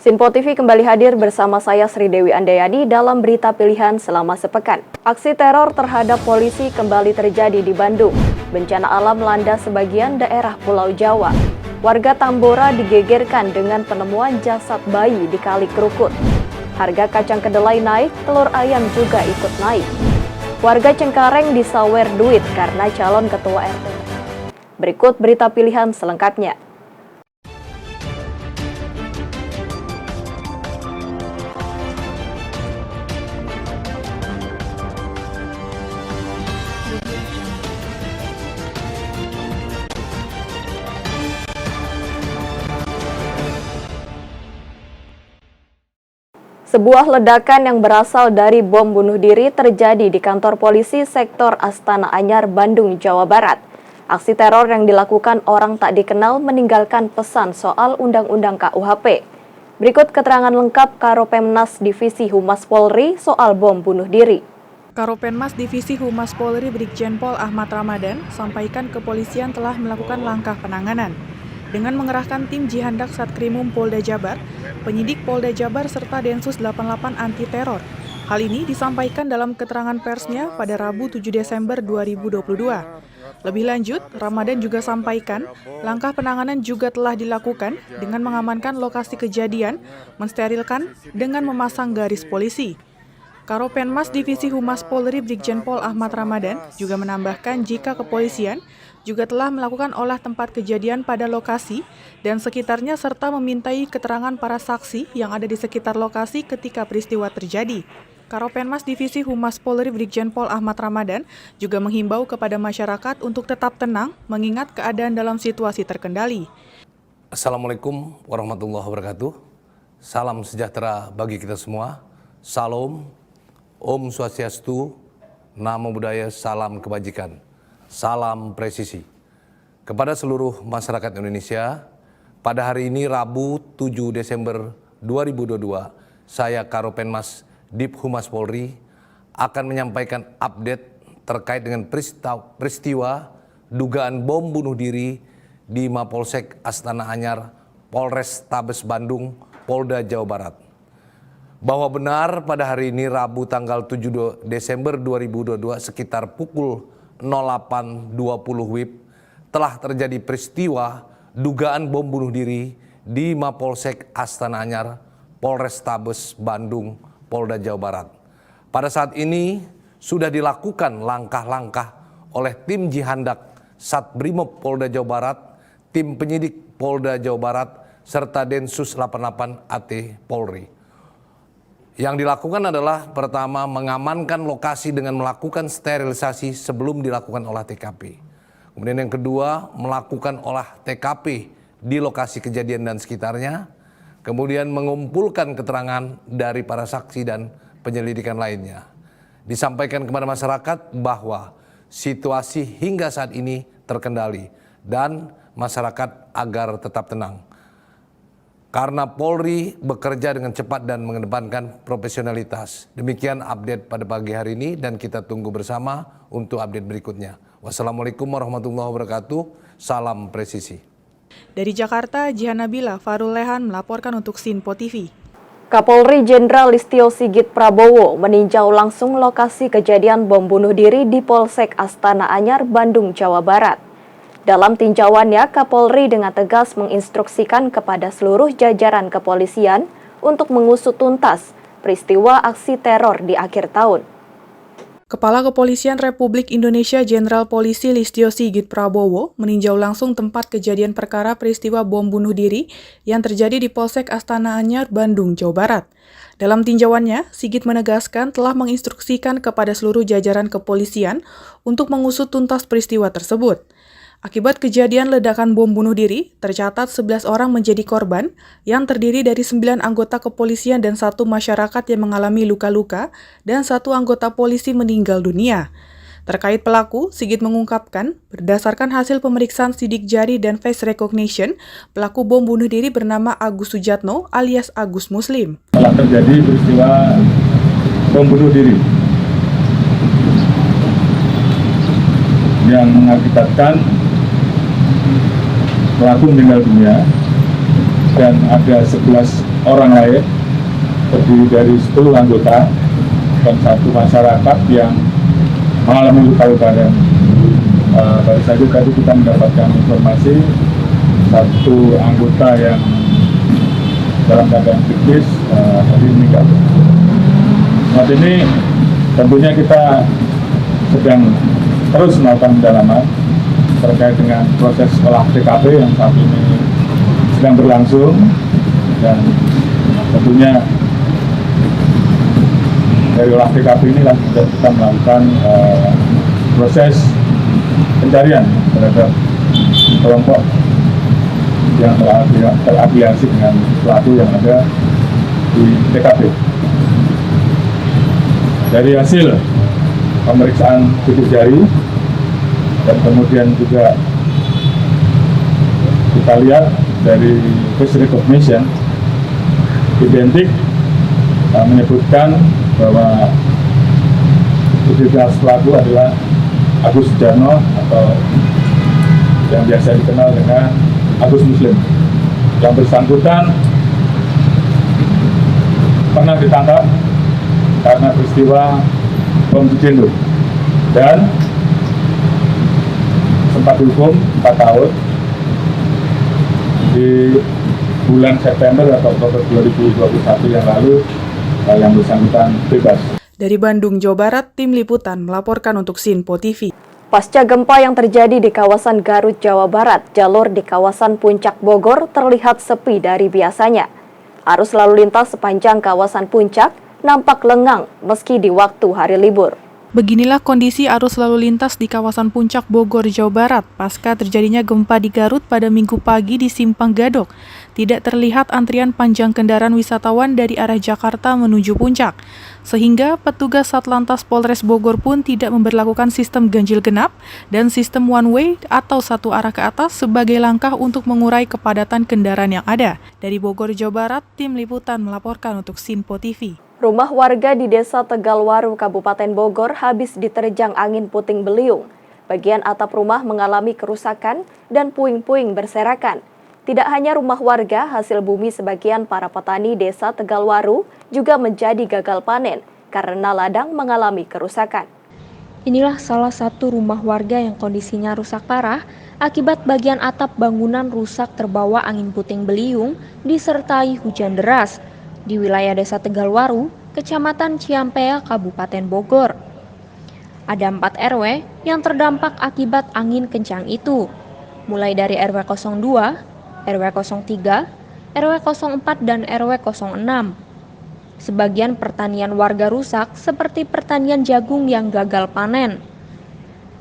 Sinpo TV kembali hadir bersama saya Sri Dewi Andayani dalam berita pilihan selama sepekan. Aksi teror terhadap polisi kembali terjadi di Bandung. Bencana alam melanda sebagian daerah Pulau Jawa. Warga Tambora digegerkan dengan penemuan jasad bayi di Kali Krukut. Harga kacang kedelai naik, telur ayam juga ikut naik. Warga Cengkareng disawer duit karena calon ketua RT. Berikut berita pilihan selengkapnya. Sebuah ledakan yang berasal dari bom bunuh diri terjadi di kantor polisi sektor Astana Anyar, Bandung, Jawa Barat. Aksi teror yang dilakukan orang tak dikenal meninggalkan pesan soal Undang-Undang KUHP. Berikut keterangan lengkap Karopemnas Divisi Humas Polri soal bom bunuh diri. Karopemnas Divisi Humas Polri Brigjen Pol Ahmad Ramadan sampaikan kepolisian telah melakukan langkah penanganan. Dengan mengerahkan tim Jihandak Satkrimum Polda Jabar, penyidik Polda Jabar serta Densus 88 anti teror. Hal ini disampaikan dalam keterangan persnya pada Rabu 7 Desember 2022. Lebih lanjut, Ramadan juga sampaikan langkah penanganan juga telah dilakukan dengan mengamankan lokasi kejadian, mensterilkan dengan memasang garis polisi. Karopemnas Divisi Humas Polri Brigjen Pol Ahmad Ramadan juga menambahkan jika kepolisian juga telah melakukan olah tempat kejadian pada lokasi dan sekitarnya serta memintai keterangan para saksi yang ada di sekitar lokasi ketika peristiwa terjadi. Karopemnas Divisi Humas Polri Brigjen Pol Ahmad Ramadan juga menghimbau kepada masyarakat untuk tetap tenang mengingat keadaan dalam situasi terkendali. Assalamualaikum warahmatullahi wabarakatuh. Salam sejahtera bagi kita semua. Salam, Om Swastiastu, Namo Buddhaya, salam kebajikan. Salam presisi. Kepada seluruh masyarakat Indonesia, pada hari ini Rabu 7 Desember 2022, saya Karopemnas Div Humas Polri akan menyampaikan update terkait dengan peristiwa dugaan bom bunuh diri di Mapolsek Astana Anyar, Polrestabes Bandung, Polda Jawa Barat. Bahwa benar pada hari ini Rabu tanggal 7 Desember 2022 sekitar pukul 08.20 WIB telah terjadi peristiwa dugaan bom bunuh diri di Mapolsek Astana Anyar, Polrestabes Bandung, Polda Jawa Barat. Pada saat ini sudah dilakukan langkah-langkah oleh tim Jihandak Satbrimob Polda Jawa Barat, tim penyidik Polda Jawa Barat, serta Densus 88 AT Polri. Yang dilakukan adalah pertama mengamankan lokasi dengan melakukan sterilisasi sebelum dilakukan olah TKP. Kemudian yang kedua melakukan olah TKP di lokasi kejadian dan sekitarnya. Kemudian mengumpulkan keterangan dari para saksi dan penyelidikan lainnya. Disampaikan kepada masyarakat bahwa situasi hingga saat ini terkendali dan masyarakat agar tetap tenang. Karena Polri bekerja dengan cepat dan mengedepankan profesionalitas. Demikian update pada pagi hari ini dan kita tunggu bersama untuk update berikutnya. Wassalamualaikum warahmatullahi wabarakatuh. Salam presisi. Dari Jakarta, Jihan Nabila Farul Lehan melaporkan untuk Sinpo TV. Kapolri Jenderal Listio Sigit Prabowo meninjau langsung lokasi kejadian bom bunuh diri di Polsek Astana Anyar, Bandung, Jawa Barat. Dalam tinjauannya, Kapolri dengan tegas menginstruksikan kepada seluruh jajaran kepolisian untuk mengusut tuntas peristiwa aksi teror di akhir tahun. Kepala Kepolisian Republik Indonesia Jenderal Polisi Listio Sigit Prabowo meninjau langsung tempat kejadian perkara peristiwa bom bunuh diri yang terjadi di Polsek Astana Anyar, Bandung, Jawa Barat. Dalam tinjauannya, Sigit menegaskan telah menginstruksikan kepada seluruh jajaran kepolisian untuk mengusut tuntas peristiwa tersebut. Akibat kejadian ledakan bom bunuh diri, tercatat 11 orang menjadi korban yang terdiri dari 9 anggota kepolisian dan 1 masyarakat yang mengalami luka-luka dan 1 anggota polisi meninggal dunia. Terkait pelaku, Sigit mengungkapkan, berdasarkan hasil pemeriksaan sidik jari dan face recognition, pelaku bom bunuh diri bernama Agus Sujatno alias Agus Muslim. Telah terjadi peristiwa bom bunuh diri yang mengakibatkan pelaku meninggal dunia dan ada 11 orang lain, terdiri dari 10 anggota dan 1 masyarakat yang mengalami luka-luka. Dan baru saja tadi kita mendapatkan informasi 1 anggota yang dalam keadaan kritis tadi meninggal. Saat ini tentunya kita sedang terus melakukan pendalaman terkait dengan proses olah TKP yang saat ini sedang berlangsung, dan tentunya dari olah TKP inilah kita melakukan proses pencarian terhadap kelompok yang terafiliasi dengan pelaku yang ada di TKP. Dari hasil pemeriksaan sidik jari dan kemudian juga kita lihat dari face recognition identik menyebutkan bahwa identitas pelaku adalah Agus Sujarno atau yang biasa dikenal dengan Agus Muslim. Yang bersangkutan pernah ditangkap karena peristiwa bom Cicendo dan sempat dihukum 4 tahun di bulan September atau Oktober 2021 yang lalu. Yang bersangkutan bebas. Dari Bandung, Jawa Barat, Tim Liputan melaporkan untuk Sinpo TV. Pasca gempa yang terjadi di kawasan Garut, Jawa Barat, jalur di kawasan Puncak Bogor terlihat sepi dari biasanya. Arus lalu lintas sepanjang kawasan Puncak nampak lengang meski di waktu hari libur. Beginilah kondisi arus lalu lintas di kawasan Puncak Bogor, Jawa Barat pasca terjadinya gempa di Garut pada Minggu pagi di Simpang Gadok. Tidak terlihat antrian panjang kendaraan wisatawan dari arah Jakarta menuju Puncak, sehingga petugas Satlantas Polres Bogor pun tidak memberlakukan sistem ganjil genap dan sistem one way atau satu arah ke atas sebagai langkah untuk mengurai kepadatan kendaraan yang ada. Dari Bogor, Jawa Barat, Tim Liputan melaporkan untuk Sinpo TV. Rumah warga di Desa Tegalwaru, Kabupaten Bogor habis diterjang angin puting beliung. Bagian atap rumah mengalami kerusakan dan puing-puing berserakan. Tidak hanya rumah warga, hasil bumi sebagian para petani Desa Tegalwaru juga menjadi gagal panen karena ladang mengalami kerusakan. Inilah salah satu rumah warga yang kondisinya rusak parah akibat bagian atap bangunan rusak terbawa angin puting beliung disertai hujan deras di wilayah Desa Tegalwaru, Kecamatan Ciampea, Kabupaten Bogor. Ada 4 RW yang terdampak akibat angin kencang itu, mulai dari RW 02, RW 03, RW 04, dan RW 06. Sebagian pertanian warga rusak seperti pertanian jagung yang gagal panen.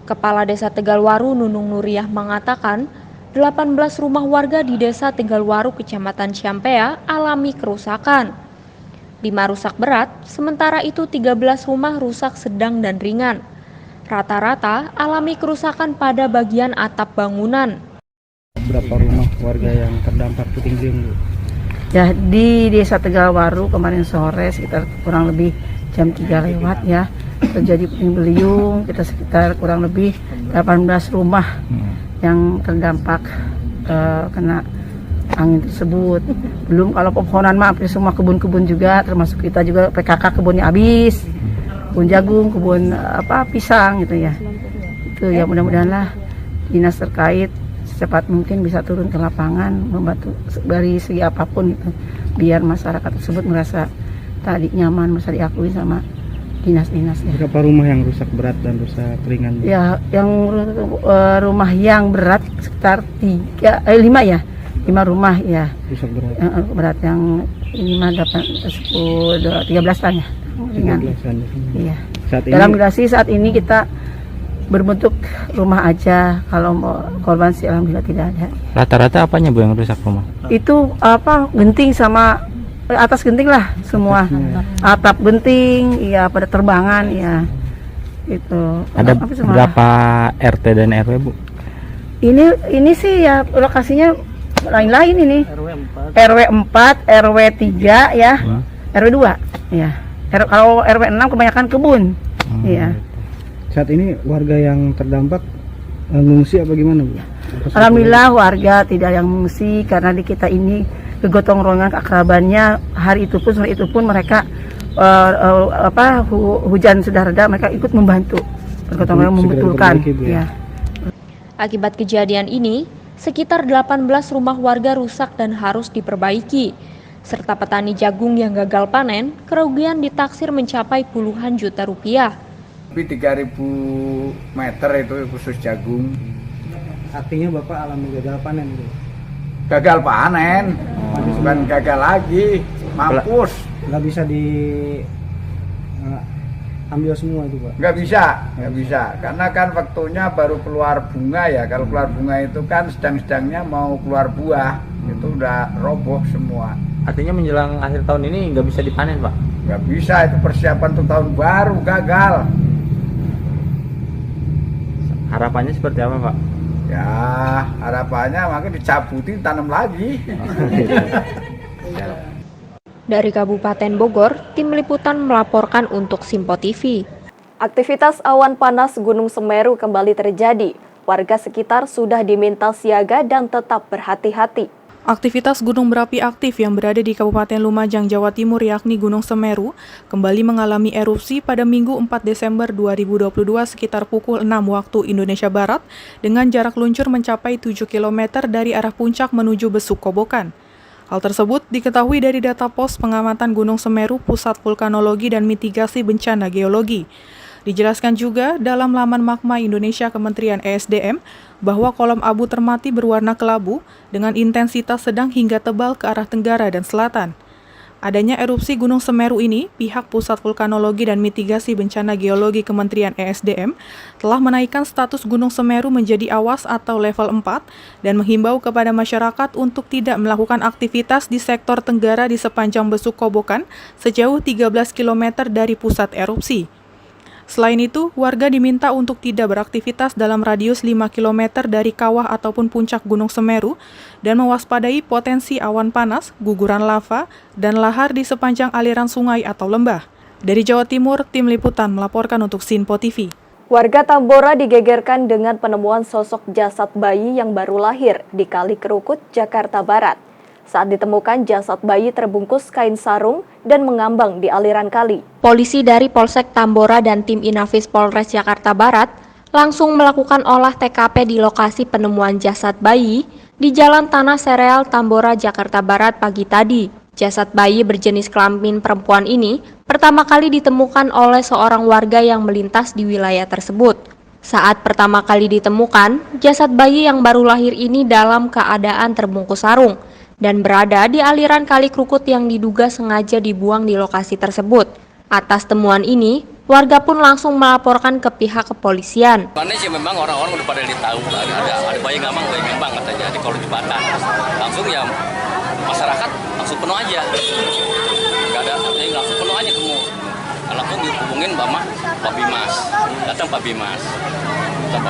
Kepala Desa Tegalwaru Nunung Nuriyah mengatakan 18 rumah warga di Desa Tegalwaru, Kecamatan Ciampea alami kerusakan. 5 rusak berat, sementara itu 13 rumah rusak sedang dan ringan. Rata-rata alami kerusakan pada bagian atap bangunan. Berapa rumah warga yang terdampak puting beliung, Bu? Ya, di Desa Tegalwaru kemarin sore sekitar kurang lebih jam 3 lewat ya, terjadi puting beliung. Kita sekitar kurang lebih 18 rumah yang terdampak kena angin tersebut. Belum kalau pepohonan mah hampir semua kebun-kebun juga, termasuk kita juga PKK kebunnya habis, kebun jagung, kebun pisang gitu ya. Itu ya, mudah-mudahan lah dinas terkait secepat mungkin bisa turun ke lapangan membantu dari segi apapun gitu, biar masyarakat tersebut merasa tadi nyaman, merasa diakui sama dinas-dinasnya. Berapa rumah yang rusak berat dan rusak ringan? Ya, yang rumah yang berat sekitar 5 ya, 5 rumah ya. Rusak berat. Berat yang ini mah 13 tan ya. Ringan. 13 tan. Iya. Saat ini, dalam durasi saat ini kita berbentuk rumah aja, kalau korban sih alhamdulillah tidak ada. Rata-rata apanya Bu yang rusak rumah? Itu genting sama atas genting lah semua. Atap genting, ya pada terbangan ya. Itu. Ada berapa RT dan RW, Bu? Ini sih ya lokasinya lain-lain ini. RW 4, RW 3 ya. RW 2 ya. Kalau RW 6 kebanyakan kebun. Iya. Saat ini warga yang terdampak mengungsi apa gimana, Bu? Alhamdulillah warga tidak yang mengungsi karena di kita ini kegotong royongan keakrabannya. Hari itu pun, sore itu pun mereka hujan sudah reda, mereka ikut membantu bergotong royong membetulkan. Ya. Akibat kejadian ini, sekitar 18 rumah warga rusak dan harus diperbaiki. Serta petani jagung yang gagal panen, kerugian ditaksir mencapai puluhan juta rupiah. Lebih 3.000 meter itu khusus jagung. Artinya Bapak alami gagal panen itu? Gagal panen, bukan gagal lagi, mampus. Nggak bisa ambil semua itu Pak? Nggak bisa, karena kan waktunya baru keluar bunga ya. Kalau keluar bunga itu kan sedang-sedangnya mau keluar buah, itu udah roboh semua. Artinya menjelang akhir tahun ini nggak bisa dipanen, Pak? Nggak bisa, itu persiapan untuk tahun baru, gagal. Harapannya seperti apa, Pak? Ya, harapannya makanya dicabutin, tanam lagi. Dari Kabupaten Bogor, tim liputan melaporkan untuk Simpo TV. Aktivitas awan panas Gunung Semeru kembali terjadi. Warga sekitar sudah diminta siaga dan tetap berhati-hati. Aktivitas gunung berapi aktif yang berada di Kabupaten Lumajang, Jawa Timur yakni Gunung Semeru kembali mengalami erupsi pada Minggu 4 Desember 2022 sekitar pukul 6 waktu Indonesia Barat dengan jarak luncur mencapai 7 km dari arah puncak menuju Besuk Kobokan. Hal tersebut diketahui dari data pos pengamatan Gunung Semeru Pusat Vulkanologi dan Mitigasi Bencana Geologi. Dijelaskan juga dalam laman Magma Indonesia Kementerian ESDM bahwa kolom abu termati berwarna kelabu dengan intensitas sedang hingga tebal ke arah tenggara dan selatan. Adanya erupsi Gunung Semeru ini, pihak Pusat Vulkanologi dan Mitigasi Bencana Geologi Kementerian ESDM telah menaikkan status Gunung Semeru menjadi awas atau level 4 dan menghimbau kepada masyarakat untuk tidak melakukan aktivitas di sektor tenggara di sepanjang Besuk Kobokan sejauh 13 km dari pusat erupsi. Selain itu, warga diminta untuk tidak beraktivitas dalam radius 5 km dari kawah ataupun puncak Gunung Semeru dan mewaspadai potensi awan panas, guguran lava, dan lahar di sepanjang aliran sungai atau lembah. Dari Jawa Timur, tim liputan melaporkan untuk Simpo TV. Warga Tambora digegerkan dengan penemuan sosok jasad bayi yang baru lahir di Kali Kerukut, Jakarta Barat. Saat ditemukan, jasad bayi terbungkus kain sarung dan mengambang di aliran kali. Polisi dari Polsek Tambora dan tim Inafis Polres Jakarta Barat langsung melakukan olah TKP di lokasi penemuan jasad bayi di Jalan Tanah Sereal, Tambora, Jakarta Barat pagi tadi. Jasad bayi berjenis kelamin perempuan ini pertama kali ditemukan oleh seorang warga yang melintas di wilayah tersebut. Saat pertama kali ditemukan, jasad bayi yang baru lahir ini dalam keadaan terbungkus sarung dan berada di aliran Kali Krukut yang diduga sengaja dibuang di lokasi tersebut. Atas temuan ini, warga pun langsung melaporkan ke pihak kepolisian. Karena sih memang orang-orang udah pada tahu ada bayi ngambang katanya di kolong jembatan. Langsung ya masyarakat langsung penuh aja. Nggak ada, jadi langsung penuh aja kamu. Langsung dihubungin sama Pak Bimas. Datang Pak Bimas.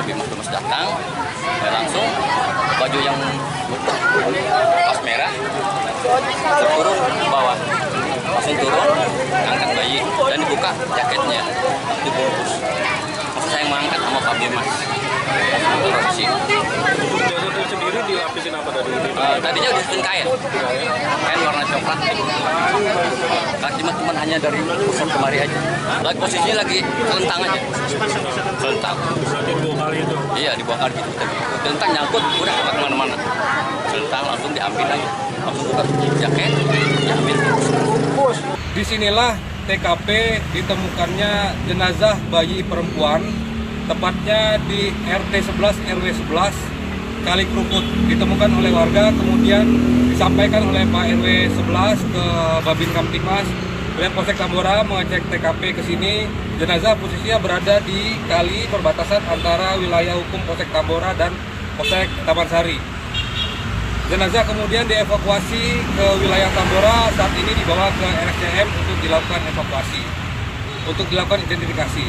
Bimas datang. Ya langsung baju yang pas merah turun ke bawah, langsung turun, angkat bayi dan dibuka jaketnya, dibungkus. Langsung saya mengangkat sama Pak Bimas. Jasad sendiri dilapisin apa tadi? Tadinya dilapisin kain warna coklat. Cuma hanya dari pusat kemari aja. Posisinya lagi kelentang aja. Kelentang. Berarti 2 kali itu? Iya, dibakar gitu. Kelentang nyangkut, udah ke kemana-mana. Kelentang langsung diambil lagi. Langsung buka jaket, diambil. Disinilah TKP ditemukannya jenazah bayi perempuan, tepatnya di RT 11 RW 11 Kali Krukut. Ditemukan oleh warga, kemudian disampaikan oleh Pak RW 11 ke Babin Kamtipmas. Kemudian Polsek Tambora mengecek TKP ke sini. Jenazah posisinya berada di kali perbatasan antara wilayah hukum Polsek Tambora dan Polsek Taman Sari. Jenazah kemudian dievakuasi ke wilayah Tambora, saat ini dibawa ke RSCM untuk dilakukan evakuasi, untuk dilakukan identifikasi.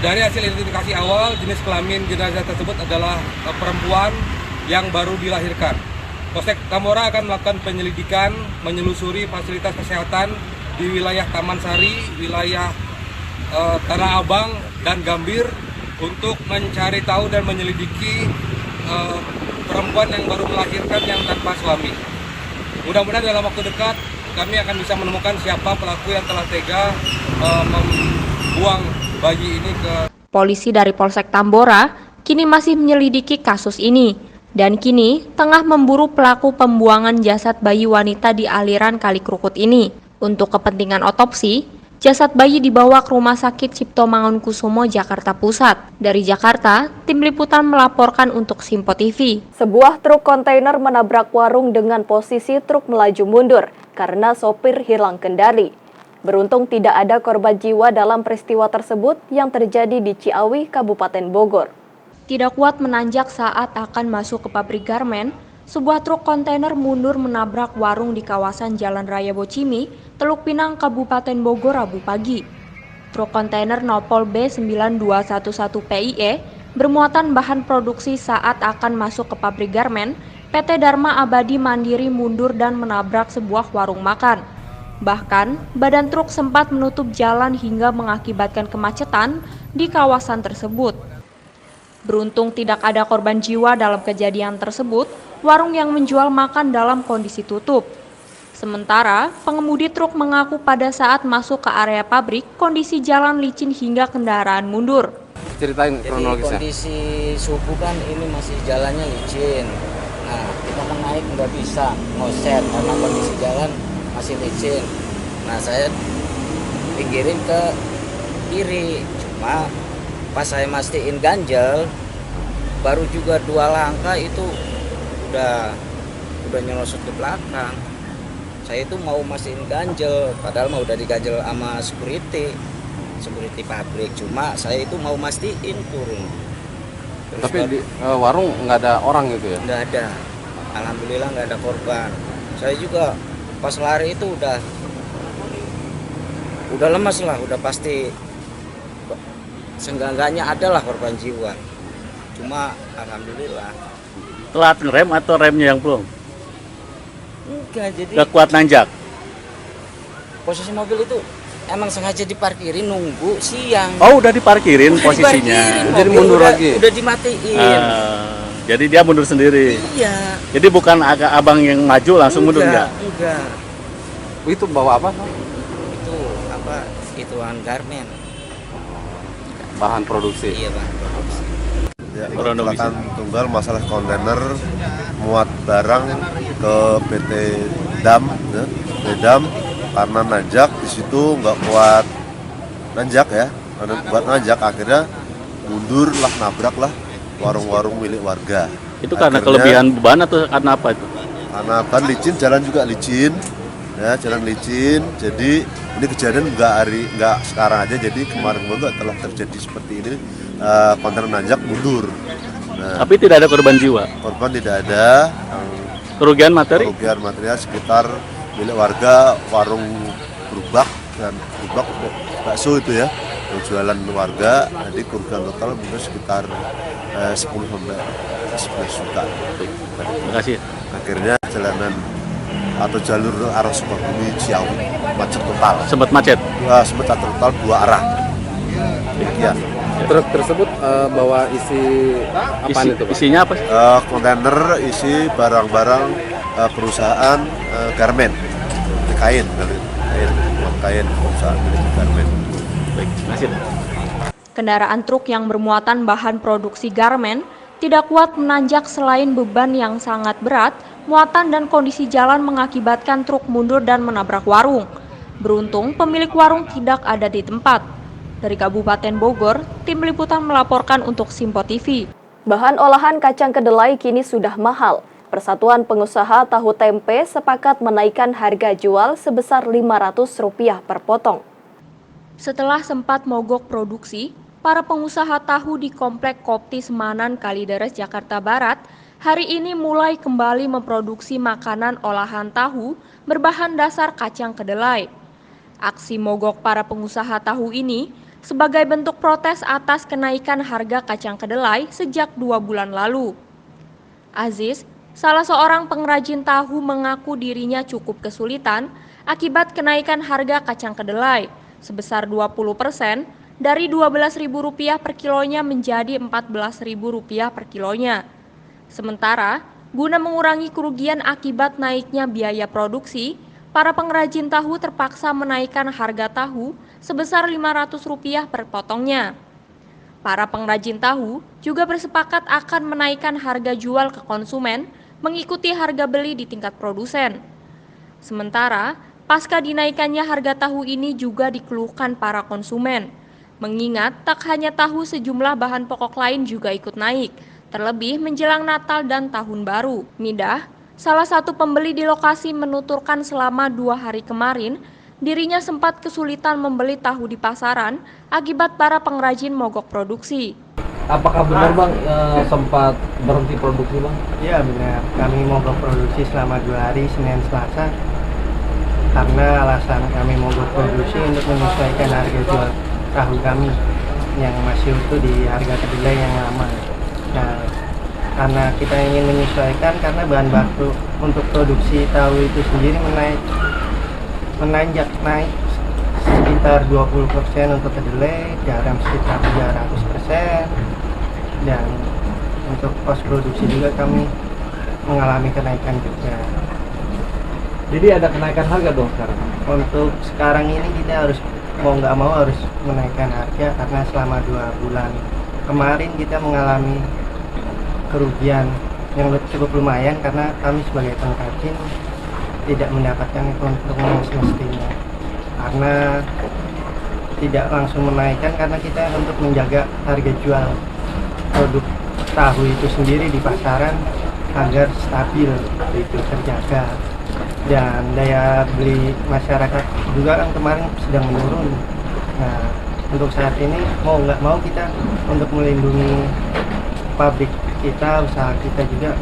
Dari hasil identifikasi awal, jenis kelamin jenazah tersebut adalah perempuan yang baru dilahirkan. Polsek Tambora akan melakukan penyelidikan, menyelusuri fasilitas kesehatan di wilayah Taman Sari, wilayah Tanah Abang, dan Gambir untuk mencari tahu dan menyelidiki perempuan yang baru melahirkan yang tanpa suami. Mudah-mudahan dalam waktu dekat kami akan bisa menemukan siapa pelaku yang telah tega membuang bayi ini ke... Polisi dari Polsek Tambora kini masih menyelidiki kasus ini dan kini tengah memburu pelaku pembuangan jasad bayi wanita di aliran Kali Krukut ini. Untuk kepentingan otopsi, jasad bayi dibawa ke Rumah Sakit Cipto Mangunkusumo, Jakarta Pusat. Dari Jakarta, tim liputan melaporkan untuk Simpo TV. Sebuah truk kontainer menabrak warung dengan posisi truk melaju mundur karena sopir hilang kendali. Beruntung tidak ada korban jiwa dalam peristiwa tersebut yang terjadi di Ciawi, Kabupaten Bogor. Tidak kuat menanjak saat akan masuk ke pabrik garmen, sebuah truk kontainer mundur menabrak warung di kawasan Jalan Raya Bocimi, Teluk Pinang, Kabupaten Bogor, Rabu pagi. Truk kontainer Nopol B9211 PIE bermuatan bahan produksi saat akan masuk ke pabrik garmen PT Dharma Abadi Mandiri mundur dan menabrak sebuah warung makan. Bahkan, badan truk sempat menutup jalan hingga mengakibatkan kemacetan di kawasan tersebut. Beruntung tidak ada korban jiwa dalam kejadian tersebut, warung yang menjual makan dalam kondisi tutup. Sementara, pengemudi truk mengaku pada saat masuk ke area pabrik, kondisi jalan licin hingga kendaraan mundur. Ceritain kronologisnya. Kondisi subuh kan ini masih jalannya licin. Nah, kita kan naik nggak bisa ngoset karena kondisi jalan masih licin. Nah, saya pinggirin ke kiri. Cuma pas saya mastiin ganjel, baru juga 2 langkah itu udah nyelosot ke belakang. Saya itu mau mastiin ganjel, padahal mau udah diganjel sama security pabrik. Cuma saya itu mau mastiin turun. Terus tapi di warung nggak ada orang gitu ya? Nggak ada. Alhamdulillah nggak ada korban. Saya juga pas lari itu udah lemas lah, udah pasti seenggaknya adalah korban jiwa. Cuma alhamdulillah. Telat ngerem atau remnya yang belum? Enggak, jadi udah kuat nanjak. Posisi mobil itu emang sengaja diparkirin nunggu siang. Oh, udah diparkirin posisinya. Jadi mundur lagi. Udah dimatiin. Jadi dia mundur sendiri. Iya. Jadi bukan abang yang maju langsung mundur enggak? Enggak. Itu bawa apa? Itu apa? Ituan garmen. Bahan produksi. Iya, bahan produksi. Ya, kecelakaan tunggal masalah kontainer muat barang ke PT Dam, ya. PT Dam karena nanjak di situ nggak kuat nanjak ya, karena kuat nanjak akhirnya mundur lah, nabrak lah warung-warung milik warga. Itu karena kelebihan beban atau karena apa itu? Karena ban licin, jalan juga licin, ya jalan licin. Jadi ini kejadian nggak sekarang aja, jadi kemarin juga telah terjadi seperti ini. Kontainer nanjak mundur. Nah, tapi tidak ada korban jiwa. Korban tidak ada. Kerugian materi? Kerugian material sekitar milik warga warung gerobak dan gerobak bakso itu ya, yang jualan warga. Jadi kerugian total mungkin sekitar 10 sampai 11 juta. Terima kasih. Akhirnya jalanan atau jalur arah Sukabumi Ciawi macet total. Sempat macet? Ya, sempat total 2 arah. Demikian. Truk tersebut bawa isi apa itu, Pak? Isinya apa? Kontainer isi barang-barang perusahaan garmen, kain perusahaan garmen. Baik, masih. Kendaraan truk yang bermuatan bahan produksi garmen tidak kuat menanjak selain beban yang sangat berat, muatan dan kondisi jalan mengakibatkan truk mundur dan menabrak warung. Beruntung pemilik warung tidak ada di tempat. Dari Kabupaten Bogor, tim liputan melaporkan untuk Simpo TV. Bahan olahan kacang kedelai kini sudah mahal. Persatuan Pengusaha Tahu Tempe sepakat menaikkan harga jual sebesar Rp500 per potong. Setelah sempat mogok produksi, para pengusaha tahu di Komplek Kopti Semanan Kalideres, Jakarta Barat, hari ini mulai kembali memproduksi makanan olahan tahu berbahan dasar kacang kedelai. Aksi mogok para pengusaha tahu ini sebagai bentuk protes atas kenaikan harga kacang kedelai sejak 2 bulan lalu. Aziz, salah seorang pengrajin tahu, mengaku dirinya cukup kesulitan akibat kenaikan harga kacang kedelai sebesar 20% dari Rp12.000 per kilonya menjadi Rp14.000 per kilonya. Sementara, Guna mengurangi kerugian akibat naiknya biaya produksi, para pengrajin tahu terpaksa menaikkan harga tahu sebesar Rp500 per potongnya. Para pengrajin tahu juga bersepakat akan menaikkan harga jual ke konsumen mengikuti harga beli di tingkat produsen. Sementara, pasca dinaikannya harga tahu ini juga dikeluhkan para konsumen. Mengingat tak hanya tahu, sejumlah bahan pokok lain juga ikut naik, terlebih menjelang Natal dan Tahun Baru. Midah, salah satu pembeli di lokasi, menuturkan selama 2 hari kemarin, dirinya sempat kesulitan membeli tahu di pasaran akibat para pengrajin mogok produksi. Apakah benar Bang sempat berhenti produksi Bang? Iya benar, kami mogok produksi selama 2 hari, Senin Selasa. Karena alasan kami mogok produksi untuk menyesuaikan harga jual tahu kami yang masih utuh di harga kedelai yang lama. Nah, karena kita ingin menyesuaikan karena bahan baku untuk produksi tahu itu sendiri menanjak naik sekitar 20% untuk kedelai, garam sekitar 300%, dan untuk kos produksi juga kami mengalami kenaikan juga. Jadi ada kenaikan harga dong sekarang? Untuk sekarang ini kita harus mau nggak mau harus menaikkan harga karena selama 2 bulan kemarin kita mengalami kerugian yang cukup lumayan karena kami sebagai pengrajin tidak mendapatkan keuntungan yang semestinya, karena tidak langsung menaikkan karena kita untuk menjaga harga jual produk tahu itu sendiri di pasaran agar stabil itu terjaga, dan daya beli masyarakat juga kan kemarin sedang menurun. Nah, untuk saat ini mau nggak mau kita untuk melindungi pabrik kita, usaha kita juga,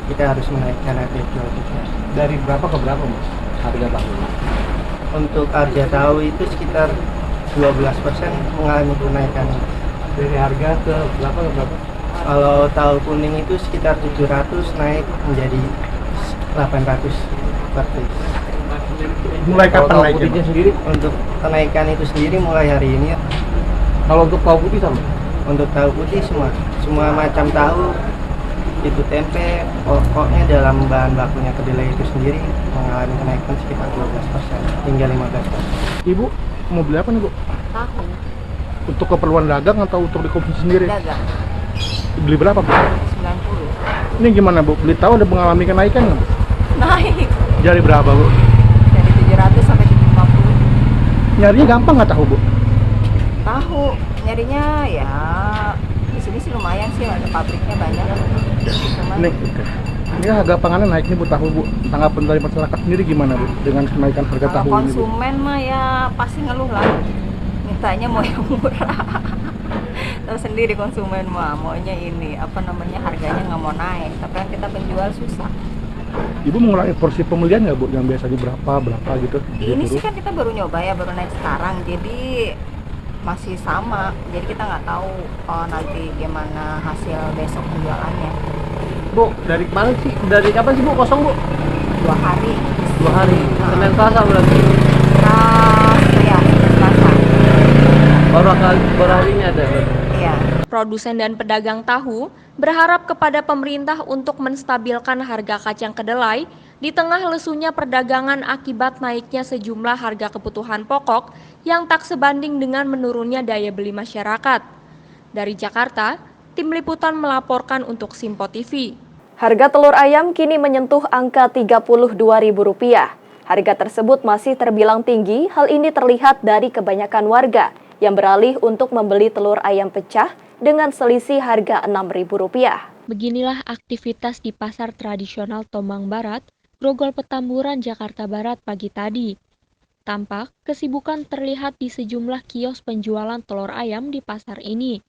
kita harus menaikkan harga jual juga. Dari berapa ke berapa Mas harga tahu? Untuk harga tahu itu sekitar 12% mengalami kenaikan. Dari harga ke berapa ke berapa? Kalau tahu kuning itu sekitar 700 naik menjadi 800 per piece. Mulai kapan naiknya sendiri? Untuk kenaikan itu sendiri mulai hari ini. Kalau untuk tahu putih sama? Untuk tahu putih semua macam tahu, itu tempe, pokoknya dalam bahan bakunya kedelai itu sendiri mengalami kenaikan sekitar 12% hingga 15%. Ibu mau beli apa nih Bu? Tahu. Untuk keperluan dagang atau untuk dikonsumsi sendiri? Dagang. Beli berapa Bu? 90. Ini gimana Bu? Beli tahu ada mengalami kenaikan nggak Bu? Naik. Dari berapa Bu? Dari 700 sampai 750. Nyarinya gampang nggak tahu Bu? Tahu, nyarinya ya di sini sih lumayan sih, ada pabriknya banyak. Cuman Ini harga panganan naik nih Bu, tahu Bu. Tanggapan dari masyarakat sendiri gimana Bu dengan kenaikan harga tahu kalau ini Bu? konsumen mah ya pasti ngeluh lah. Mintanya mau yang murah. Tahu sendiri konsumen mah maunya ini, harganya nggak mau naik. Tapi kan kita penjual susah. Ibu mengurangi porsi pembelian nggak Bu? Yang biasanya berapa gitu? Ini sih kan kita baru nyoba ya, baru naik sekarang. Jadi masih sama, jadi kita nggak tahu nanti gimana hasil besok penjualannya. Bu, dari kemarin sih, dari kapan sih Bu kosong Bu? 2 hari. 2 hari, Senin Selasa berarti? Ya, Selasa. Baru harinya ada berarti? Iya. Produsen dan pedagang tahu berharap kepada pemerintah untuk menstabilkan harga kacang kedelai di tengah lesunya perdagangan akibat naiknya sejumlah harga kebutuhan pokok yang tak sebanding dengan menurunnya daya beli masyarakat. Dari Jakarta, tim liputan melaporkan untuk Simpo TV. Harga telur ayam kini menyentuh angka Rp32.000. Harga tersebut masih terbilang tinggi. Hal ini terlihat dari kebanyakan warga yang beralih untuk membeli telur ayam pecah dengan selisih harga Rp6.000. Beginilah aktivitas di pasar tradisional Tomang Barat, Grogol Petamburan, Jakarta Barat pagi tadi. Tampak kesibukan terlihat di sejumlah kios penjualan telur ayam di pasar ini.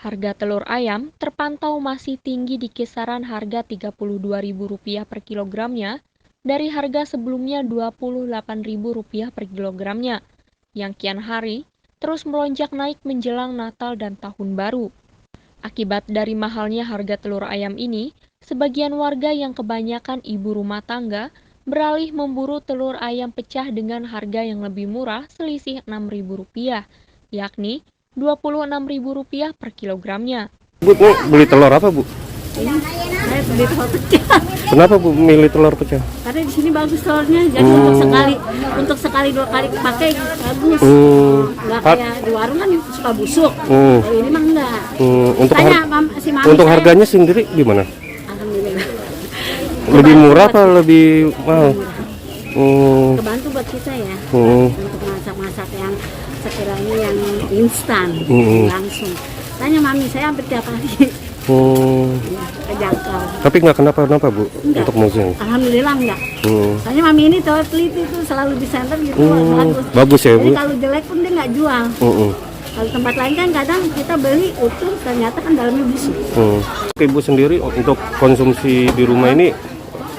Harga telur ayam terpantau masih tinggi di kisaran harga Rp32.000 per kilogramnya dari harga sebelumnya Rp28.000 per kilogramnya, yang kian hari terus melonjak naik menjelang Natal dan Tahun Baru. Akibat dari mahalnya harga telur ayam ini, sebagian warga yang kebanyakan ibu rumah tangga beralih memburu telur ayam pecah dengan harga yang lebih murah selisih Rp6.000, yakni Rp26.000 per kilogramnya. Bu beli telur apa Bu? Ini saya beli telur pecah. Kenapa Bu milih telur pecah? Karena di sini bagus telurnya, jadi untuk sekali 2 kali pakai bagus. Nggak kayak di warung kan suka busuk. Kalau ini mah enggak. Untuk harganya sendiri gimana? Alhamdulillah. Lebih murah atau lebih mahal? Kebantu buat kita ya. Untuk masak-masak yang sekiranya yang instan, langsung. Tanya mami, saya hampir tiap hari. Kejangkau. Tapi nggak kenapa-napa Bu? Enggak. Untuk musing? Alhamdulillah enggak. Soalnya mami ini telur teliti tuh selalu di center gitu, bagus. Bagus ya Bu? Jadi kalau jelek pun dia nggak jual. Kalau tempat lain kan kadang kita beli utuh, ternyata kan dalamnya busuk. Ibu sendiri untuk konsumsi di rumah ini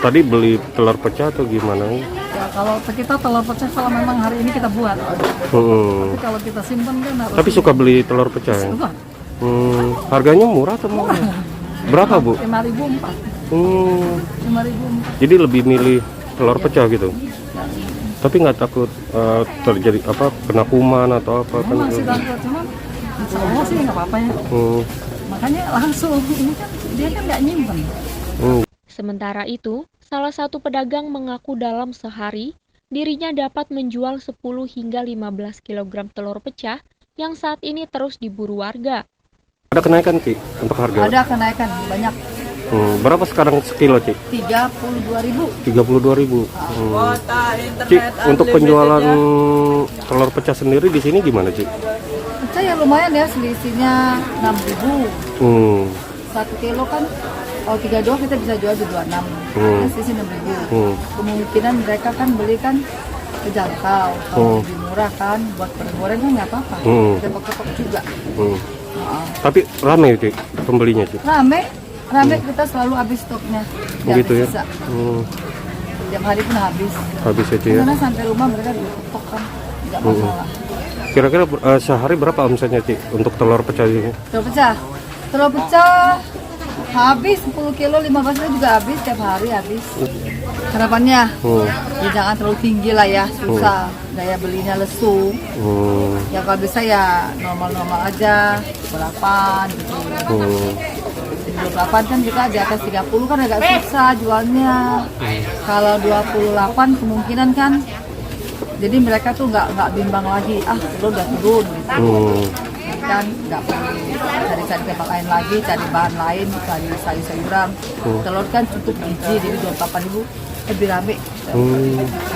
tadi beli telur pecah atau gimana? Ya kalau kita telur pecah kalau memang hari ini kita buat. Tapi kalau kita simpan kan harus. Tapi suka beli telur pecah ya? Suka. Harganya murah atau mahal? Berapa Bu? 5.000 5.000. Jadi lebih milih telur pecah gitu? Tapi nggak takut terjadi kena kuman atau apa? Memang sih takut, cuman insya Allah sih nggak apa-apa ya. Makanya langsung, ini kan dia kan nggak nyimpen. Sementara itu, salah satu pedagang mengaku dalam sehari dirinya dapat menjual 10 hingga 15 kg telur pecah yang saat ini terus diburu warga. Ada kenaikan Ci untuk harga? Ada kenaikan banyak. Berapa sekarang sekilo Ci? 32.000. 32.000. Ci, untuk penjualan telur pecah sendiri di sini gimana Ci? Pecah ya lumayan ya, selisihnya 6.000. 1 kilo kan, kalau 3 doang kita bisa jual di 26. Selisih 6.000. Kemungkinan mereka kan beli kan kejangkau, kalau lebih murah kan buat goreng kan nggak apa-apa. Tepok-tepok juga. Tapi rame Ci pembelinya Ci? Rame kita selalu habis stoknya. Gitu ya? Tiap hari pun habis. Habis ya Ci ya? Karena sampai rumah mereka ditutup kan, nggak masalah. Kira-kira sehari berapa omsetnya Ci untuk telur pecah ini? Telur pecah habis 10 kilo, 15 kilo juga habis, tiap hari habis. Harapannya ya jangan terlalu tinggi lah ya, susah. Daya belinya lesu. Ya kalau bisa ya normal-normal aja, 28 gitu. 28 kan kita di atas 30 kan agak susah jualnya. Kalau 28 kemungkinan kan jadi mereka tuh nggak bimbang lagi, telur udah turun gitu. Kan nggak perlu cari-cari tempat lain lagi, cari bahan lain, cari sayur-sayuran. Telur kan cukup biji, jadi 28.000 lebih rame.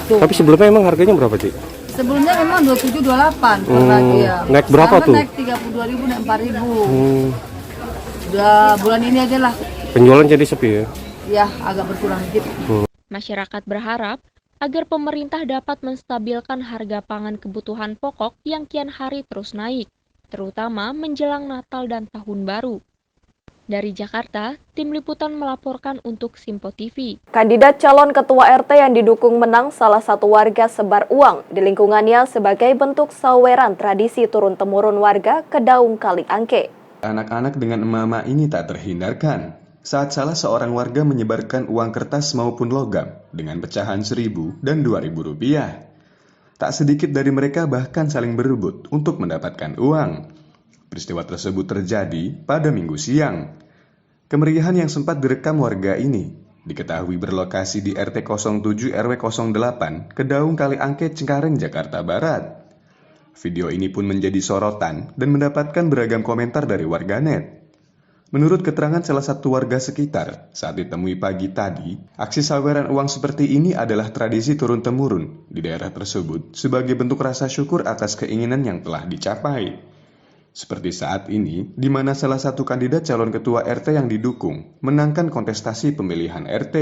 Tapi sebelumnya emang harganya berapa Ci? Sebelumnya memang 27-28 ya. Naik berapa tuh? Naik 32.000, naik 4.000. Udah bulan ini aja lah. Penjualan jadi sepi ya? Ya, agak berkurang dikit. Masyarakat berharap agar pemerintah dapat menstabilkan harga pangan kebutuhan pokok yang kian hari terus naik, terutama menjelang Natal dan Tahun Baru. Dari Jakarta, Tim Liputan melaporkan untuk Simpo TV. Kandidat calon ketua RT yang didukung menang, salah satu warga sebar uang di lingkungannya sebagai bentuk saweran tradisi turun-temurun warga Kedaung Kaliangke. Anak-anak dengan emak-emak ini tak terhindarkan saat salah seorang warga menyebarkan uang kertas maupun logam dengan pecahan 1.000 dan 2.000 rupiah. Tak sedikit dari mereka bahkan saling berebut untuk mendapatkan uang. Peristiwa tersebut terjadi pada Minggu siang. Kemeriahan yang sempat direkam warga ini diketahui berlokasi di RT 07 RW 08 Kedaung Kaliangke, Cengkareng, Jakarta Barat. Video ini pun menjadi sorotan dan mendapatkan beragam komentar dari warganet. Menurut keterangan salah satu warga sekitar, saat ditemui pagi tadi, aksi saweran uang seperti ini adalah tradisi turun-temurun di daerah tersebut sebagai bentuk rasa syukur atas keinginan yang telah dicapai. Seperti saat ini, di mana salah satu kandidat calon ketua RT yang didukung menangkan kontestasi pemilihan RT.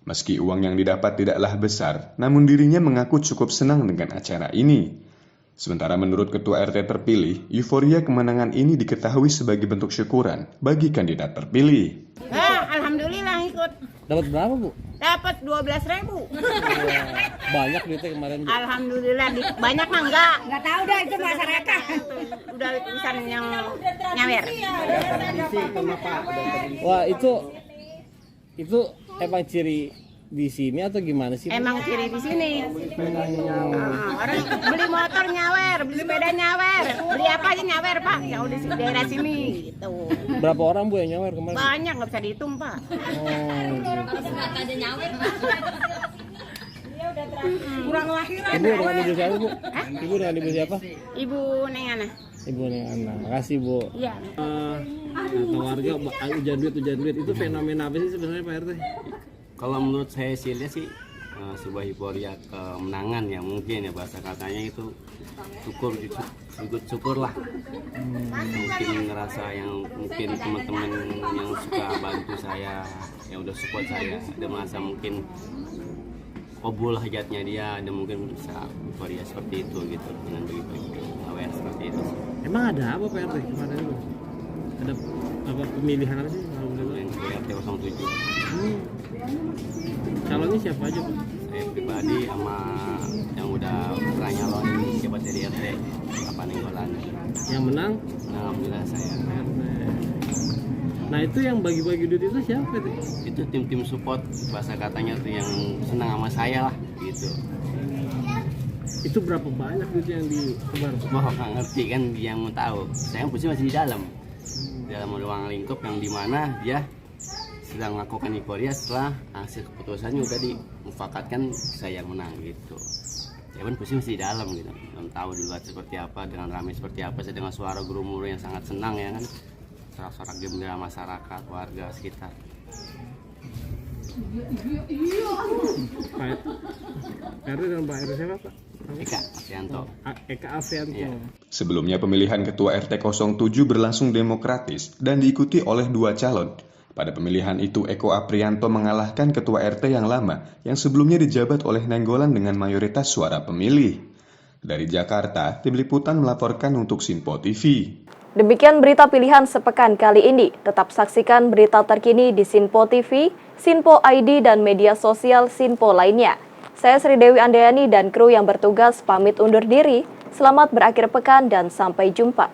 Meski uang yang didapat tidaklah besar, namun dirinya mengaku cukup senang dengan acara ini. Sementara menurut ketua RT terpilih, euforia kemenangan ini diketahui sebagai bentuk syukuran bagi kandidat terpilih. Alhamdulillah ikut. Dapat berapa Bu? Dapat 12.000. Banyak duitnya kemarin Bu. Alhamdulillah, banyak mah enggak. Enggak tahu dah itu masyarakat. Udah urusan yang nyawer. Wah itu emang ciri di sini atau gimana sih? Emang ciri di sini. Orang beli motor nyawer, beli sepeda nyawer, beli apa aja nyawer Pak. Yang udah di daerah sini gitu. Berapa orang Bu yang nyawer kemarin? Banyak, nggak bisa dihitung Pak. Kurang lahiran. Ibu dengan ibu siapa Bu? Ibu dengan ibu siapa? Ibu Neng Ana. Ibu Neng Ana. Makasih Bu. Iya. Kata warga hujan duit itu fenomena apa sih sebenarnya Pak RT? Kalau menurut saya sih lihat sih sebuah euforia kemenangan ya, mungkin ya bahasa katanya itu syukur lah. Mungkin ngerasa yang mungkin teman-teman yang suka bantu saya, yang udah support saya, ada merasa mungkin kabul hajatnya dia, ada mungkin bisa euforia seperti itu gitu dengan bagi-bagi aware seperti itu. Emang ada apa Pak RT kemarin itu? Ada apa pemilihan apa sih? RT 07. Calonnya siapa aja Pak? Saya pribadi sama yang udah pernah nyalon jabat dari RT 8 Nenggolan. Yang menang? Alhamdulillah saya. Nah itu yang bagi-bagi duit itu siapa itu? Itu tim-tim support, bahasa katanya tuh yang senang sama saya lah gitu. Itu berapa banyak duit yang disebar? Wah nggak ngerti kan, dia yang mau tahu. Saya posisi masih di dalam ruang lingkup yang dimana dia sedang melakukan euforia setelah hasil keputusannya udah dimufakatkan saya yang menang gitu. Saya pun posisi masih di dalam gitu, belum tahu di luar seperti apa, dengan ramai seperti apa. Saya dengan suara gemuruh yang sangat senang ya kan, sorak-sorak gembira masyarakat, warga sekitar. Pak RT dan Pak RT siapa Pak? Eka Afrianto. Eka Afrianto. Ya. Sebelumnya pemilihan Ketua RT 07 berlangsung demokratis dan diikuti oleh 2 calon. Pada pemilihan itu, Eko Aprianto mengalahkan Ketua RT yang lama, yang sebelumnya dijabat oleh Nenggolan dengan mayoritas suara pemilih. Dari Jakarta, Tim Liputan melaporkan untuk Sinpo TV. Demikian berita pilihan sepekan kali ini. Tetap saksikan berita terkini di Sinpo TV, Sinpo ID, dan media sosial Sinpo lainnya. Saya Sri Dewi Andayani dan kru yang bertugas pamit undur diri. Selamat berakhir pekan dan sampai jumpa.